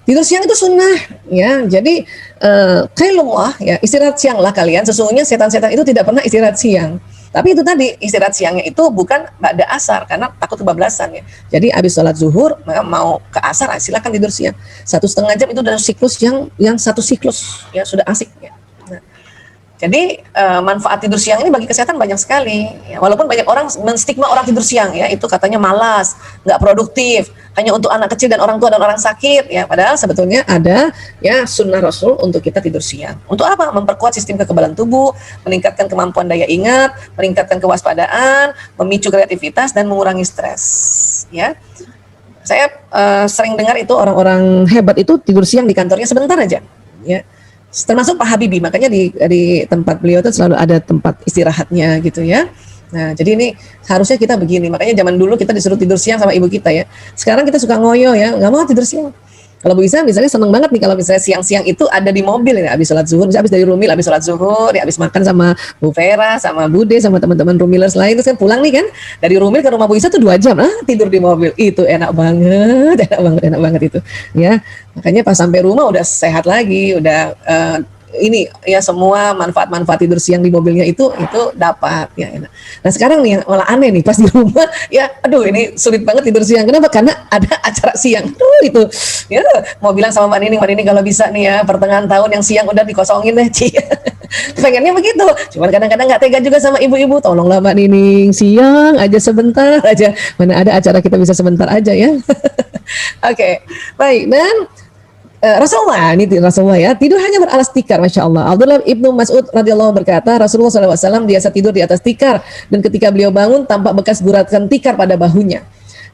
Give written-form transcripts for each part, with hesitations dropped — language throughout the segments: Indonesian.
Tidur siang itu sunnah, ya. Jadi kailullah, ya, istirahat siang lah kalian. Sesungguhnya setan-setan itu tidak pernah istirahat siang. Tapi itu tadi istirahat siangnya itu bukan ba'da asar karena takut kebablasan, ya. Jadi habis sholat zuhur maka mau ke asar silakan tidur siang. 1,5 jam itu udah siklus yang satu siklus, ya sudah asik, ya. Nah, jadi manfaat tidur siang ini bagi kesehatan banyak sekali. Ya, walaupun banyak orang menstigma orang tidur siang, ya itu katanya malas, nggak produktif, hanya untuk anak kecil dan orang tua dan orang sakit. Ya, padahal sebetulnya ada ya sunnah Rasul untuk kita tidur siang. Untuk apa? Memperkuat sistem kekebalan tubuh, meningkatkan kemampuan daya ingat, meningkatkan kewaspadaan, memicu kreativitas dan mengurangi stres. Ya, saya sering dengar itu orang-orang hebat itu tidur siang di kantornya sebentar aja. Ya. Termasuk Pak Habibie, makanya di tempat beliau itu selalu ada tempat istirahatnya gitu, ya. Nah, jadi ini harusnya kita begini. Makanya zaman dulu kita disuruh tidur siang sama ibu kita, ya. Sekarang kita suka ngoyo, ya, nggak mau tidur siang. Kalau Bu Isa misalnya seneng banget nih kalau misalnya siang-siang itu ada di mobil, ya, habis sholat zuhur, misalnya habis dari Rumil, habis sholat zuhur, ya, habis makan sama Bu Vera, sama Bude, sama teman-teman Rumilers lain, terus kan pulang nih kan dari Rumil ke rumah Bu Isa tuh 2 jam, tidur di mobil, itu enak banget, enak banget itu, ya. Makanya pas sampai rumah udah sehat lagi, udah ini ya semua manfaat-manfaat tidur siang di mobilnya itu dapat, ya enak. Nah sekarang nih yang malah aneh nih pas di rumah, ya aduh ini sulit banget tidur siang. Kenapa? Karena ada acara siang. Aduh itu ya mau bilang sama Mbak Nining kalau bisa nih ya pertengahan tahun yang siang udah dikosongin deh, Ci. Pengennya begitu. Cuman kadang-kadang nggak tega juga sama ibu-ibu. Tolonglah Mbak Nining siang aja sebentar aja. Mana ada acara kita bisa sebentar aja, ya. Oke, baik. Dan Rasulullah, ini Rasulullah, ya, tidur hanya beralas tikar, masya Allah. Abdullah ibnu Mas'ud radhiyallahu berkata, Rasulullah SAW biasa tidur di atas tikar, dan ketika beliau bangun tampak bekas guratan tikar pada bahunya.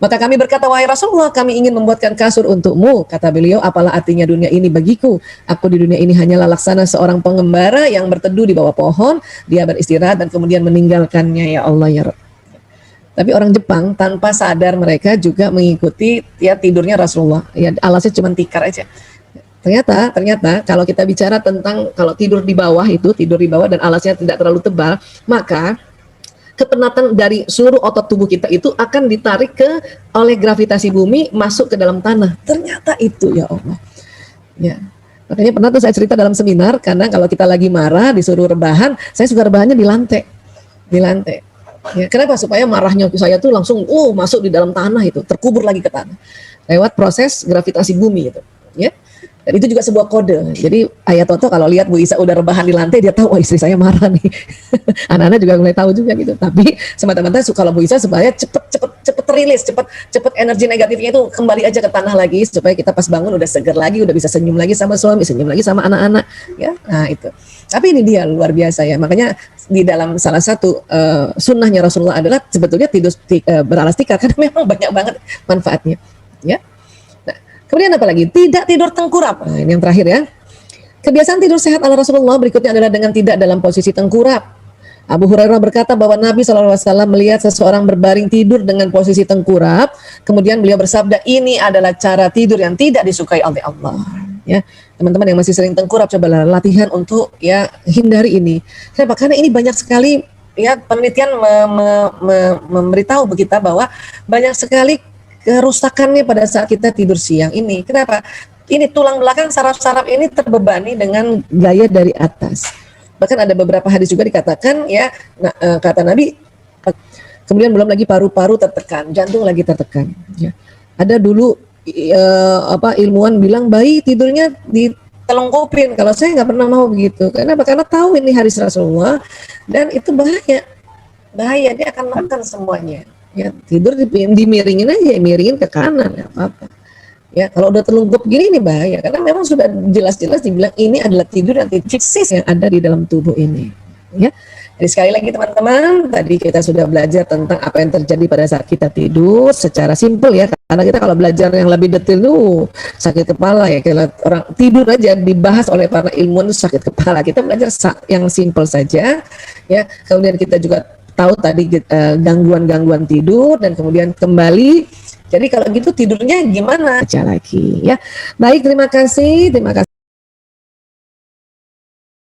Maka kami berkata, wahai Rasulullah, kami ingin membuatkan kasur untukmu. Kata beliau, apalah artinya dunia ini bagiku? Aku di dunia ini hanyalah laksana seorang pengembara yang berteduh di bawah pohon. Dia beristirahat dan kemudian meninggalkannya, ya Allah, ya Rabb. Tapi orang Jepang tanpa sadar mereka juga mengikuti ya tidurnya Rasulullah. Ya alasnya cuma tikar aja. Ternyata kalau kita bicara tentang kalau tidur di bawah dan alasnya tidak terlalu tebal, maka kepenatan dari seluruh otot tubuh kita itu akan ditarik oleh gravitasi bumi masuk ke dalam tanah. Ternyata itu, ya Allah. Ya. Makanya pernah tuh saya cerita dalam seminar, karena kalau kita lagi marah disuruh rebahan, saya suka rebahannya di lantai. Ya, kenapa? Supaya marahnya saya tuh langsung masuk di dalam tanah, itu terkubur lagi ke tanah lewat proses gravitasi bumi itu, ya. Dan itu juga sebuah kode. Jadi Ayah Toto kalau lihat Bu Isa udah rebahan di lantai, dia tahu, istri saya marah nih. Anak-anak juga mulai tahu juga gitu. Tapi semata-mata kalau Bu Isa supaya cepet rilis, cepet energi negatifnya itu kembali aja ke tanah lagi, supaya kita pas bangun udah segar lagi, udah bisa senyum lagi sama suami, senyum lagi sama anak-anak, ya. Nah itu. Tapi ini dia luar biasa, ya. Makanya di dalam salah satu sunnahnya Rasulullah adalah sebetulnya tidur beralas tikar, karena memang banyak banget manfaatnya, ya. Kemudian apa lagi? Tidak tidur tengkurap. Nah, ini yang terakhir, ya. Kebiasaan tidur sehat ala Rasulullah berikutnya adalah dengan tidak dalam posisi tengkurap. Abu Hurairah berkata bahwa Nabi SAW melihat seseorang berbaring tidur dengan posisi tengkurap. Kemudian beliau bersabda, ini adalah cara tidur yang tidak disukai oleh Allah. Ya, teman-teman yang masih sering tengkurap, cobalah latihan untuk ya hindari ini. Kenapa? Karena ini banyak sekali ya penelitian memberitahu kita bahwa banyak sekali kerusakannya pada saat kita tidur siang ini. Kenapa? Ini tulang belakang saraf-saraf ini terbebani dengan gaya dari atas. Bahkan ada beberapa hadis juga dikatakan, ya, kata Nabi, kemudian belum lagi paru-paru tertekan, jantung lagi tertekan. Ya. Ada dulu ilmuwan bilang bayi tidurnya ditelungkupin. Kalau saya nggak pernah mau begitu. Kenapa? Karena tahu ini hadis Rasulullah dan itu bahaya, dia akan makan semuanya. Ya, tidur dimiringin aja, miringin ke kanan, ya apa-apa. Ya, kalau udah terlungkup gini ini bahaya, karena memang sudah jelas-jelas dibilang ini adalah tidur antifiksis yang ada di dalam tubuh ini. Ya, jadi sekali lagi teman-teman, tadi kita sudah belajar tentang apa yang terjadi pada saat kita tidur secara simpel, ya. Karena kita kalau belajar yang lebih detail sakit kepala, ya. Kalau orang tidur aja dibahas oleh para ilmuwan itu sakit kepala. Kita belajar yang simpel saja, ya. Kemudian kita juga tahu tadi gangguan-gangguan tidur dan kemudian kembali. Jadi kalau gitu tidurnya gimana? Baca lagi, ya. Baik, terima kasih.